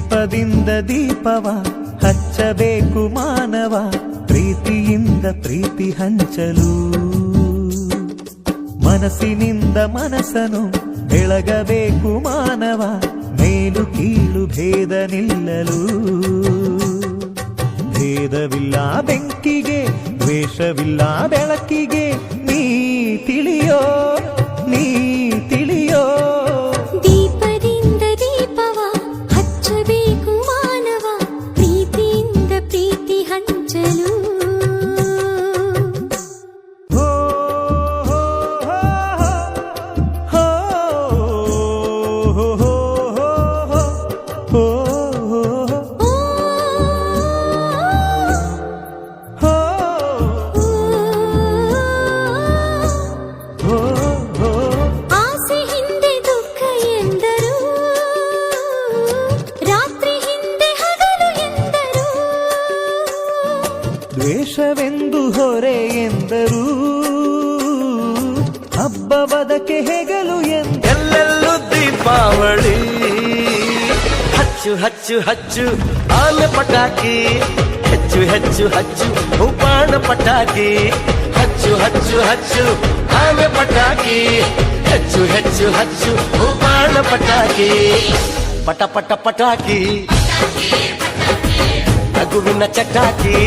ದೀಪದಿಂದ ದೀಪವ ಹಚ್ಚಬೇಕು ಮಾನವ, ಪ್ರೀತಿಯಿಂದ ಪ್ರೀತಿ ಹಂಚಲು. ಮನಸ್ಸಿನಿಂದ ಮನಸ್ಸನು ಬೆಳಗಬೇಕು ಮಾನವ, ಮೇಲು ಕೀಳು ಭೇದ ನಿಲ್ಲಲು. ಭೇದವಿಲ್ಲ ಬೆಂಕಿಗೆ, ದ್ವೇಷವಿಲ್ಲ ಬೆಳಕಿಗೆ, ನೀ ತಿಳಿಯೋ ನೀ ತಿಳಿಯೋ. ದೀಪದಿಂದ ದೀಪವ ಹಚ್ಚಬೇಕು ಮಾನವ, ಪ್ರೀತಿಯಿಂದ ಪ್ರೀತಿ ಹಂಚಲು. ಆಸೆ ಹಿಂದೆ ದುಃಖ ಎಂದರು, ರಾತ್ರಿ ಹಿಂದೆ ಹಗಲು ಎಂದರು. ದ್ವೇಷವೆಂದು ಹೊರೆ ಎಂದರು, ಹಬ್ಬವದಕ್ಕೆ ಹೆಗಲು ಎಲ್ಲೆಲ್ಲೂ ದೀಪಾವಳಿ. ಹಚ್ಚು ಹಚ್ಚು ಹಚ್ಚು ಆನೆ ಪಟಾಕಿ, ಹೆಚ್ಚು ಹೆಚ್ಚು ಹಚ್ಚು ಬಾಣ ಪಟಾಕಿ. ಹಚ್ಚು ಹಚ್ಚು ಹಚ್ಚು ಆನೆ ಪಟಾಕಿ, ಹೆಚ್ಚು ಹೆಚ್ಚು ಹಚ್ಚು ಬಾಣ ಪಟಾಕಿ. ಪಟ ಪಟ ಪಟಾಕಿ, ನಗುವಿನ ಚಟಾಕಿ.